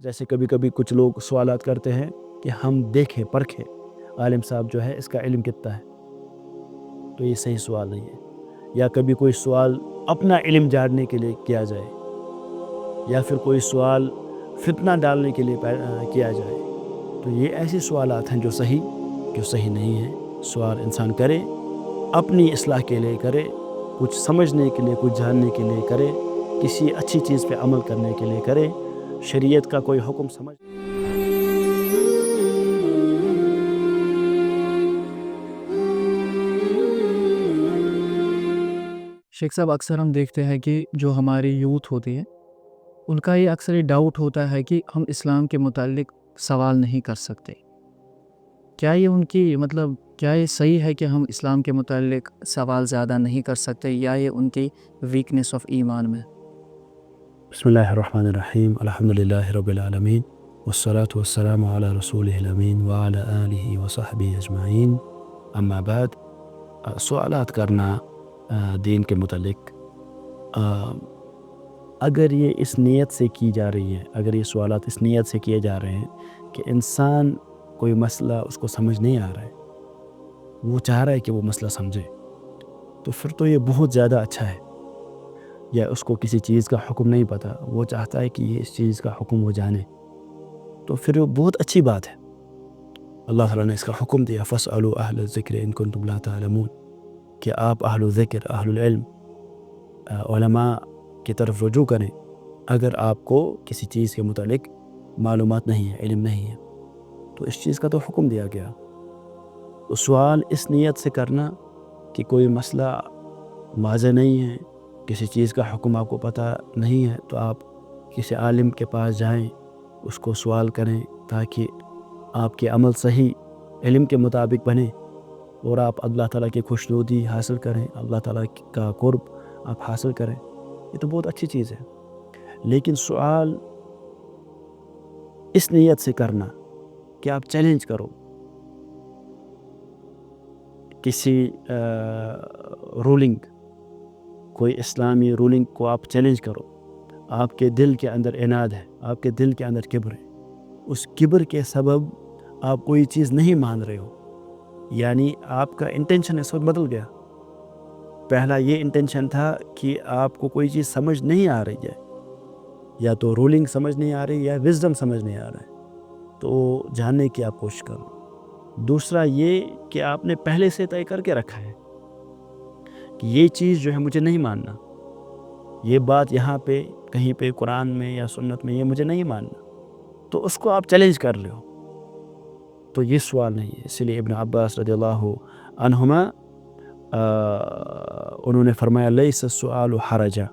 جیسے کبھی کبھی کچھ لوگ سوالات کرتے ہیں کہ ہم دیکھیں پرکھیں عالم صاحب جو ہے اس کا علم کتنا ہے، تو یہ صحیح سوال نہیں ہے. یا کبھی کوئی سوال اپنا علم جاننے کے لیے کیا جائے، یا پھر کوئی سوال فتنہ ڈالنے کے لیے کیا جائے، تو یہ ایسے سوالات ہیں جو صحیح نہیں ہیں. سوال انسان کرے اپنی اصلاح کے لیے کرے، کچھ سمجھنے کے لیے، کچھ جاننے کے لیے کرے، کسی اچھی چیز پہ عمل کرنے کے لیے کرے، شریعت کا کوئی حکم سمجھ. شیخ صاحب، اکثر ہم دیکھتے ہیں کہ جو ہماری یوتھ ہوتی ہے ان کا یہ اکثر ڈاؤٹ ہوتا ہے کہ ہم اسلام کے متعلق سوال نہیں کر سکتے. کیا یہ ان کی کیا یہ صحیح ہے کہ ہم اسلام کے متعلق سوال زیادہ نہیں کر سکتے، یا یہ ان کی ویکنیس آف ایمان میں؟ بسم اللہ الرحمن الرحیم، الحمدللہ رب العالمین، والصلاة والسلام علی رسولہ الامین وعلی آلہ وصحبہ اجمعین. اما بعد، سوالات کرنا دین کے متعلق اگر یہ اس نیت سے کی جا رہی ہے، اگر یہ سوالات اس نیت سے کیے جا رہے ہیں کہ انسان کوئی مسئلہ اس کو سمجھ نہیں آ رہا ہے، وہ چاہ رہا ہے کہ وہ مسئلہ سمجھے، تو پھر تو یہ بہت زیادہ اچھا ہے. یا اس کو کسی چیز کا حکم نہیں پتہ، وہ چاہتا ہے کہ یہ اس چیز کا حکم وہ جانے، تو پھر وہ بہت اچھی بات ہے. اللہ تعالیٰ نے اس کا حکم دیا، فَاسْأَلُوا أَهْلَ الذِّكْرِ إِن كُنتُمْ لَا تَعْلَمُونَ، کہ آپ اہل الذکر، اہل العلم، علماء کی طرف رجوع کریں اگر آپ کو کسی چیز کے متعلق معلومات نہیں ہے، علم نہیں ہے. تو اس چیز کا تو حکم دیا گیا. تو سوال اس نیت سے کرنا کہ کوئی مسئلہ واضح نہیں ہے، کسی چیز کا حکم آپ کو پتہ نہیں ہے، تو آپ کسی عالم کے پاس جائیں، اس کو سوال کریں تاکہ آپ کے عمل صحیح علم کے مطابق بنے اور آپ اللہ تعالیٰ کی خوشنودی حاصل کریں، اللہ تعالیٰ کا قرب آپ حاصل کریں. یہ تو بہت اچھی چیز ہے. لیکن سوال اس نیت سے کرنا کہ آپ چیلنج کرو، کسی رولنگ، کوئی اسلامی رولنگ کو آپ چیلنج کرو، آپ کے دل کے اندر عناد ہے، آپ کے دل کے اندر کبر ہے، اس کبر کے سبب آپ کوئی چیز نہیں مان رہے ہو، یعنی آپ کا انٹینشن اس وقت بدل گیا. پہلا یہ انٹینشن تھا کہ آپ کو کوئی چیز سمجھ نہیں آ رہی ہے، یا تو رولنگ سمجھ نہیں آ رہی ہے یا وزڈم سمجھ نہیں آ رہا ہے، تو جاننے کی آپ کوشش کرو. دوسرا یہ کہ آپ نے پہلے سے طے کر کے رکھا ہے کہ یہ چیز جو ہے مجھے نہیں ماننا، یہ بات یہاں پہ کہیں پہ قرآن میں یا سنت میں یہ مجھے نہیں ماننا، تو اس کو آپ چیلنج کر لو. تو یہ سوال نہیں ہے. اس لیے ابن عباس رضی اللہ عنہما انہوں نے فرمایا لیس السؤال حرجا،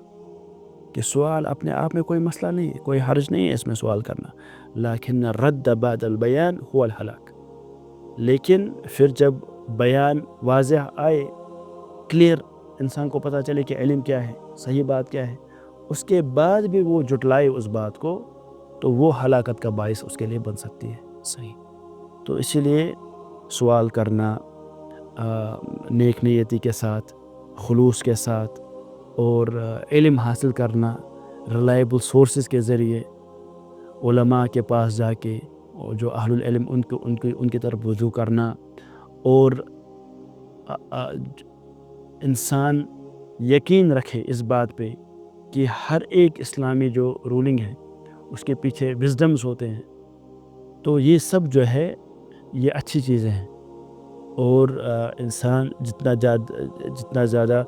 کہ سوال اپنے آپ میں کوئی مسئلہ نہیں ہے، کوئی حرج نہیں ہے اس میں سوال کرنا، لیکن الرد بعد البیان هو الہلاک، لیکن پھر جب بیان واضح آئے، کلیئر، انسان کو پتہ چلے کہ علم کیا ہے، صحیح بات کیا ہے، اس کے بعد بھی وہ جھٹلائے اس بات کو، تو وہ ہلاکت کا باعث اس کے لیے بن سکتی ہے. صحیح. تو اسی لیے سوال کرنا نیک نیتی کے ساتھ، خلوص کے ساتھ، اور علم حاصل کرنا ریلائبل سورسز کے ذریعے، علماء کے پاس جا کے، اور جو اہل العلم ان کی طرف رجوع کرنا، اور انسان یقین رکھے اس بات پہ کہ ہر ایک اسلامی جو رولنگ ہے اس کے پیچھے وزڈمز ہوتے ہیں. تو یہ سب جو ہے یہ اچھی چیزیں ہیں، اور انسان جتنا زیادہ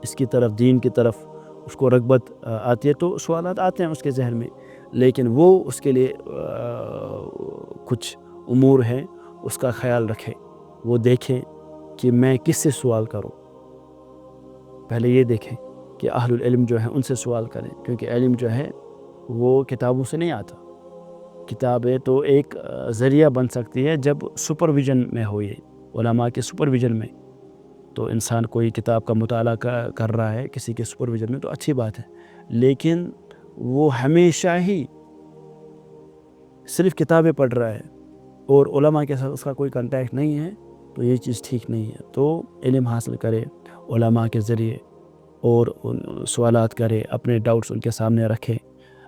اس کی طرف، دین کی طرف اس کو رغبت آتی ہے، تو سوالات آتے ہیں اس کے ذہن میں، لیکن وہ اس کے لیے کچھ امور ہیں، اس کا خیال رکھے. وہ دیکھیں کہ میں کس سے سوال کروں. پہلے یہ دیکھیں کہ اہل العلم جو ہیں ان سے سوال کریں، کیونکہ علم جو ہے وہ کتابوں سے نہیں آتا. کتابیں تو ایک ذریعہ بن سکتی ہے جب سپرویژن میں ہو، یہ علماء کے سپرویژن میں. تو انسان کوئی کتاب کا مطالعہ کر رہا ہے کسی کے سپرویژن میں تو اچھی بات ہے، لیکن وہ ہمیشہ ہی صرف کتابیں پڑھ رہا ہے اور علماء کے ساتھ اس کا کوئی کنٹیکٹ نہیں ہے، تو یہ چیز ٹھیک نہیں ہے. تو علم حاصل کرے علماء کے ذریعے، اور سوالات کرے، اپنے ڈاؤٹس ان کے سامنے رکھے.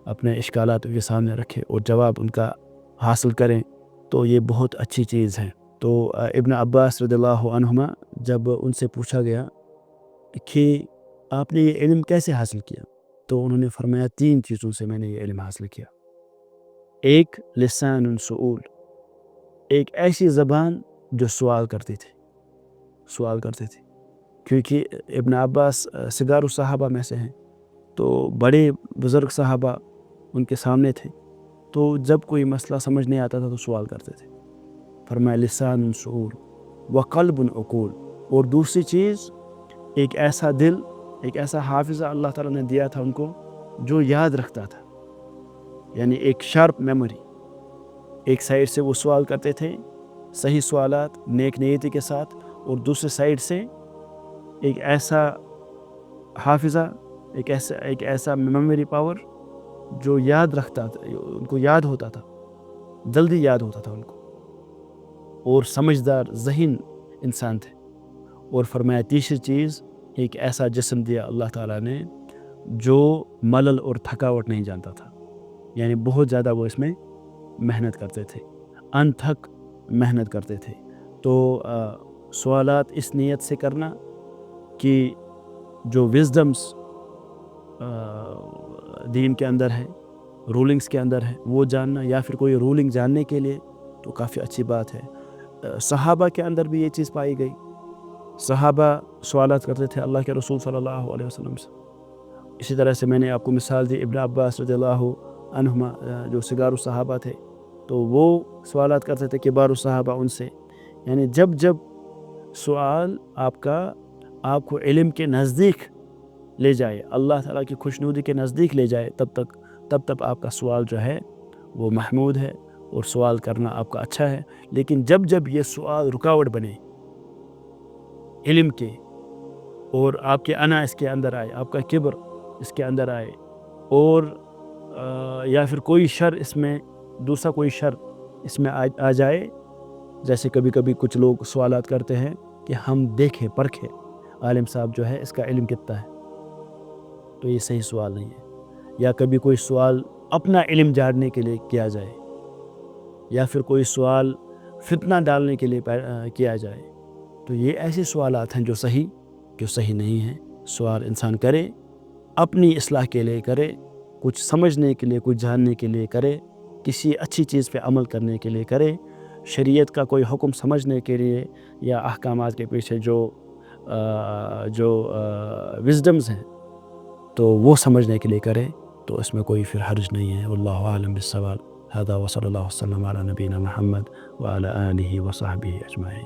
اپنے اشکالات ان کے سامنے رکھے اور جواب ان کا حاصل کریں، تو یہ بہت اچھی چیز ہے۔ تو ابن عباس رضی اللہ عنہما جب ان سے پوچھا گیا کہ آپ نے یہ علم کیسے حاصل کیا، تو انہوں نے فرمایا 3 چیزوں سے میں نے یہ علم حاصل کیا۔ ایک لسان سؤول، ایک ایسی زبان جو سوال کرتی تھی، کیونکہ ابن عباس صغار الصحابہ میں سے ہیں، تو بڑے بزرگ صحابہ ان کے سامنے تھے، تو جب کوئی مسئلہ سمجھ نہیں آتا تھا تو سوال کرتے تھے۔ فرمایا لسان سؤول وقلب عقول، اور دوسری چیز ایک ایسا دل، ایک ایسا حافظہ اللہ تعالیٰ نے دیا تھا ان کو جو یاد رکھتا تھا، یعنی ایک شارپ میموری۔ ایک سائڈ سے وہ سوال کرتے تھے صحیح سوالات نیک نیتی کے ساتھ، اور دوسرے سائڈ سے ایک ایسا حافظہ، ایک ایسا میموری پاور جو یاد رکھتا تھا، ان کو یاد ہوتا تھا، جلدی یاد ہوتا تھا ان کو، اور سمجھدار ذہین انسان تھے۔ اور فرمایا تیسری چیز، ایک ایسا جسم دیا اللہ تعالیٰ نے جو ملل اور تھکاوٹ نہیں جانتا تھا، یعنی بہت زیادہ وہ اس میں محنت کرتے تھے، انتھک محنت کرتے تھے۔ تو سوالات اس نیت سے کرنا کہ جو وزڈمس دین کے اندر ہے، رولنگز کے اندر ہے، وہ جاننا، یا پھر کوئی رولنگ جاننے کے لیے تو کافی اچھی بات ہے۔ صحابہ کے اندر بھی یہ چیز پائی گئی، صحابہ سوالات کرتے تھے اللہ کے رسول صلی اللہ علیہ وسلم سے۔ اسی طرح سے میں نے آپ کو مثال دی ابن عباس رضی اللہ عنہما جو صغار الصحابہ تھے، تو وہ سوالات کرتے تھے کبار الصحابہ ان سے۔ یعنی جب سوال آپ کو علم کے نزدیک لے جائے، اللہ تعالیٰ کی خوشنودی کے نزدیک لے جائے، تب آپ کا سوال جو ہے وہ محمود ہے، اور سوال کرنا آپ کا اچھا ہے۔ لیکن جب یہ سوال رکاوٹ بنے علم کے، اور آپ کے انا اس کے اندر آئے، آپ کا کبر اس کے اندر آئے، اور یا پھر کوئی شر اس میں، دوسرا کوئی شر اس میں آ جائے، جیسے کبھی کچھ لوگ سوالات کرتے ہیں کہ ہم دیکھیں پرکھیں عالم صاحب جو ہے اس کا علم کتنا ہے، تو یہ صحیح سوال نہیں ہے۔ یا کبھی کوئی سوال اپنا علم جاننے کے لیے کیا جائے، یا پھر کوئی سوال فتنہ ڈالنے کے لیے کیا جائے، تو یہ ایسے سوالات ہیں جو صحیح نہیں ہیں۔ سوال انسان کرے اپنی اصلاح کے لیے کرے، کچھ سمجھنے کے لیے، کچھ جاننے کے لیے کرے، کسی اچھی چیز پہ عمل کرنے کے لیے کرے، شریعت کا کوئی حکم سمجھنے کے لیے، یا احکامات کے پیچھے جو وزڈمز ہیں تو وہ سمجھنے کے لیے کرے، تو اس میں کوئی پھر حرج نہیں ہے۔ واللہ عالم بالصواب۔ هذا وصلی اللہ وسلم علی نبینا محمد وعلی آلہ وصحبہ اجمعین۔